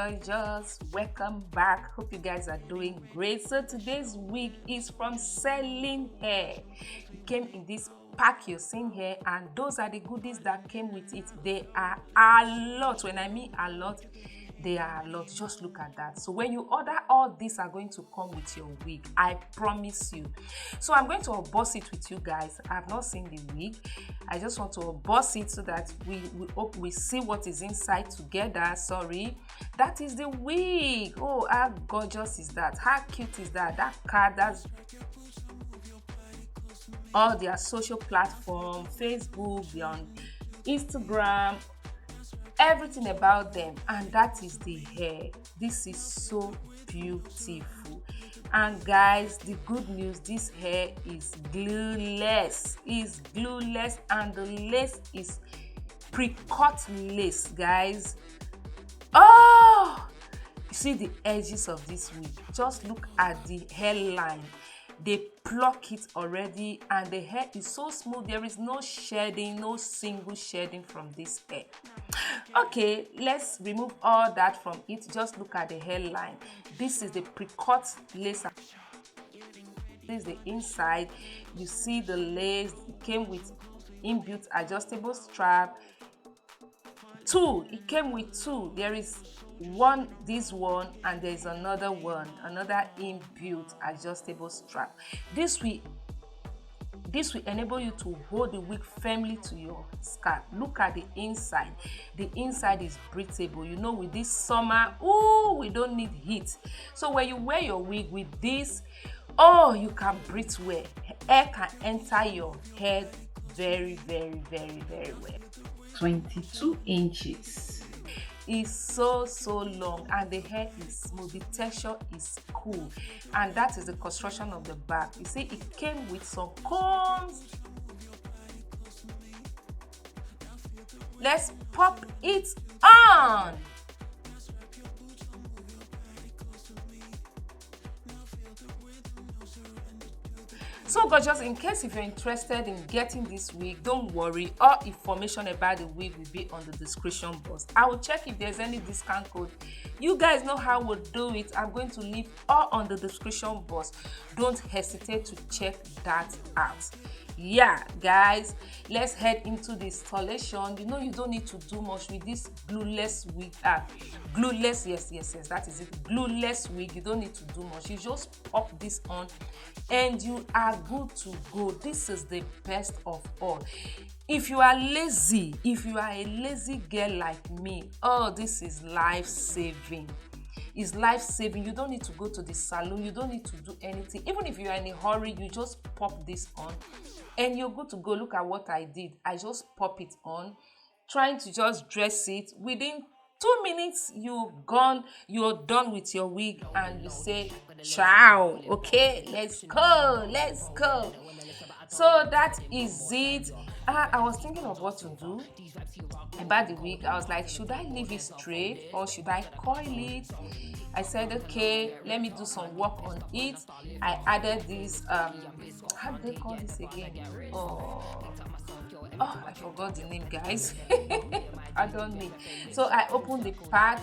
gorgeous, welcome back. Hope you guys are doing great. So today's wig is from CelieHair. It came in this pack you're seeing here, and those are the goodies that came with it. They are a lot. When I mean a lot, they are a lot. Just look at that. So when you order, all these are going to come with your wig, I promise you. So I'm going to unbox it with you guys. I've not seen the wig. I just want to unbox it so that we see what is inside together. Sorry, that is the wig. Oh, how gorgeous is that? How cute is that? That card, that's all their social platform, Facebook, they're on Instagram, everything about them. And that is the hair. This is so beautiful. And guys, the good news, this hair is glueless. It's glueless, and the lace is pre-cut lace, guys. Oh, you see the edges of this wig. Just look at the hairline. They pluck it already, and the hair is so smooth. There is no shedding, no single shedding from this hair. Okay, let's remove all that from it. Just look at the hairline. This is the pre-cut lace. This is the inside. You see the lace. It came with inbuilt adjustable strap. It came with two. There is one, this one, and there's another one, another inbuilt adjustable strap. This will enable you to hold the wig firmly to your scalp. Look at the inside. The inside is breathable. You know, with this summer, oh, we don't need heat. So when you wear your wig with this, oh, you can breathe well. Air can enter your head very, very, very, very well. 22 inches. Is so long, and the hair is smooth. The texture is cool, and that is the construction of the back. You see, it came with some combs. Let's pop it on. So gorgeous, in case if you're interested in getting this wig, don't worry, all information about the wig will be on the description box. I will check if there's any discount code. You guys know how we'll do it. I'm going to leave all on the description box. Don't hesitate to check that out. Yeah, guys, let's head into the installation. You know, you don't need to do much with this glueless wig. Glueless, yes, that is it. Glueless wig. You don't need to do much. You just pop this on and you are good to go. This is the best of all. If you are lazy, if you are a lazy girl like me, oh, this is life-saving. It's life-saving. You don't need to go to the salon. You don't need to do anything. Even if you are in a hurry, you just pop this on and you're good to go. Look at what I did. I just pop it on, trying to just dress it. Within 2 minutes, you're done with your wig, and you say, ciao. Okay, let's go. So that is it. I was thinking of what to do about the wig. I was like, should I leave it straight or should I coil it? I said, okay, let me do some work on it. I added this, how do they call this again? Oh, I forgot the name, guys. I don't need. So I opened the part.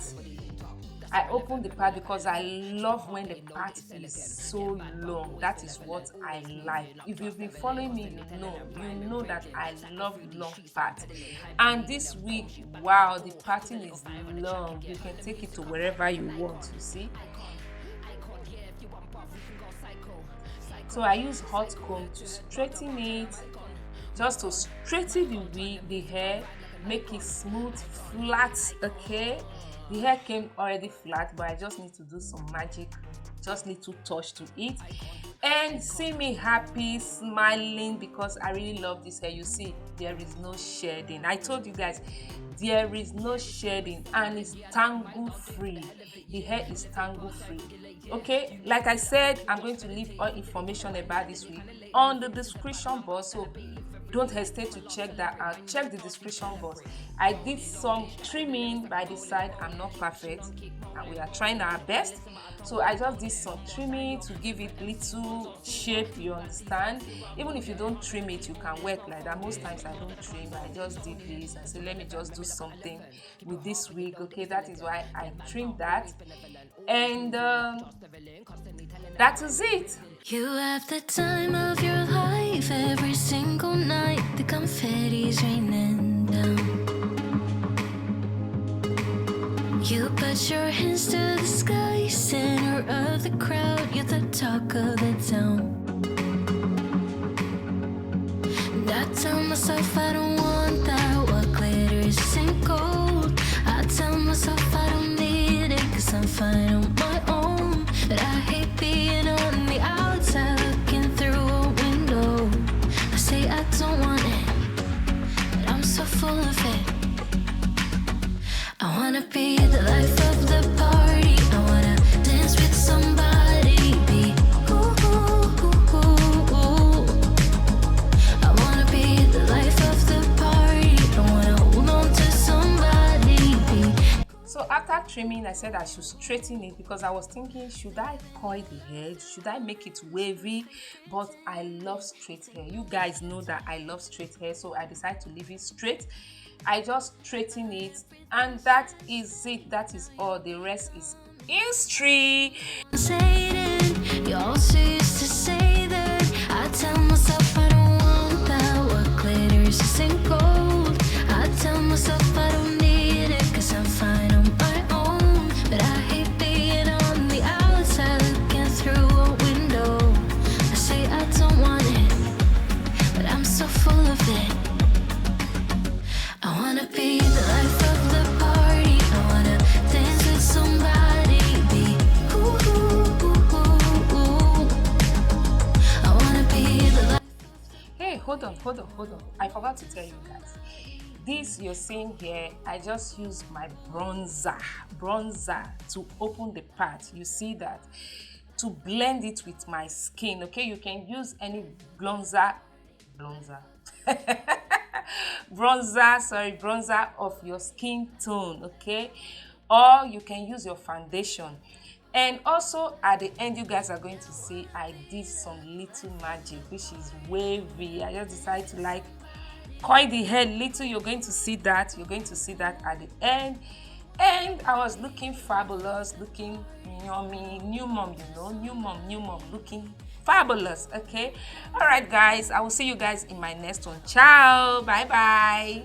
Because I love when the part is so long. That is what I like. If you've been following me, you know that I love long part. And this wig, wow, the pattern is long. You can take it to wherever you want, you see. So I use hot comb to straighten it, just to straighten the wig, the hair, make it smooth, flat, okay. The hair came already flat, but I just need to do some magic, just little touch to it. And see me happy, smiling, because I really love this hair. You see, there is no shedding. I told you guys, there is no shedding, and it's tangle free. The hair is tangle free. Okay, like I said, I'm going to leave all information about this wig on the description box. So don't hesitate to check that out. Check the description box. I did some trimming by the side. I'm not perfect and we are trying our best, so I just did some trimming to give it little shape, you understand. Even if you don't trim it, you can work like that. Most times I don't trim, I just did this. I said let me just do something with this wig. Okay, that is why I trimmed that, and that is it. You have the time of your life every single night. The confetti's raining down. You put your hands to the sky, center of the crowd. You're the talk of the town. And I tell myself I don't want that. What glitters isn't gold. I tell myself I don't need it, 'cause I'm fine on my own. But I hate being on the outside looking through a window. I say I don't want it, but I'm so full of it. I wanna be the life of the party. I wanna dance with somebody. Be ooh, ooh, ooh, ooh, ooh. I wanna be the life of the party. I wanna hold on to somebody. Be. So after trimming, I said I should straighten it because I was thinking, should I coil the hair? Should I make it wavy? But I love straight hair. You guys know that I love straight hair, so I decided to leave it straight. I just straighten it, and that is it. That is all. The rest is history. Satan, you also used to say that. I tell myself I don't want that. What glitters isn't gold. I tell myself I don't need it, 'cause I'm fine on my own. But I hate being on the outside looking through a window. I say I don't want it, but I'm so full of it. I wanna be the life of the party. I wanna dance with somebody. Be ooh, ooh, ooh, ooh, ooh. I wanna be the life. Hey, hold on. I forgot to tell you guys. This you're seeing here, I just used my bronzer to open the part. You see that? To blend it with my skin. Okay, you can use any bronzer bronzer of your skin tone, okay, or you can use your foundation. And also at the end, you guys are going to see I did some little magic, which is wavy. I just decided to like coil the hair little. You're going to see that at the end. And I was looking fabulous, looking yummy. New mom, you know, new mom looking fabulous. Okay, all right guys, I will see you guys in my next one. Ciao, bye.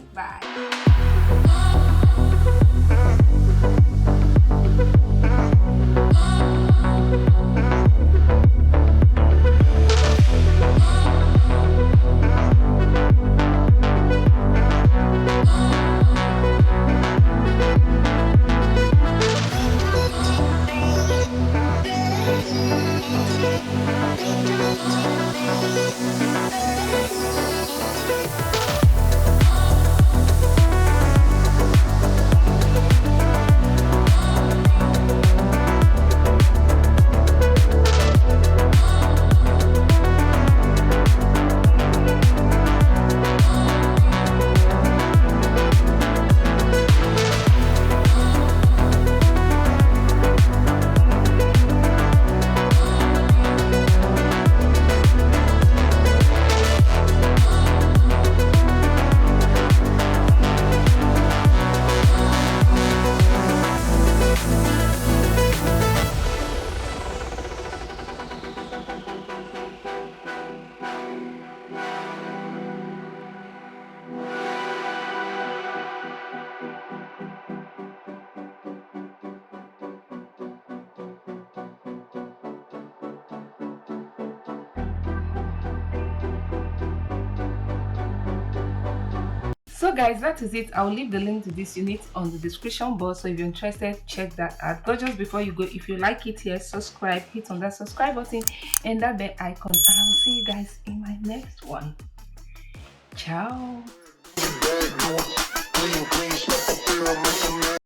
So guys, that is it. I'll leave the link to this unit on the description box, so if you're interested, check that out. But just before you go, if you like it here, subscribe, hit on that subscribe button and that bell icon, and I will see you guys in my next one. Ciao.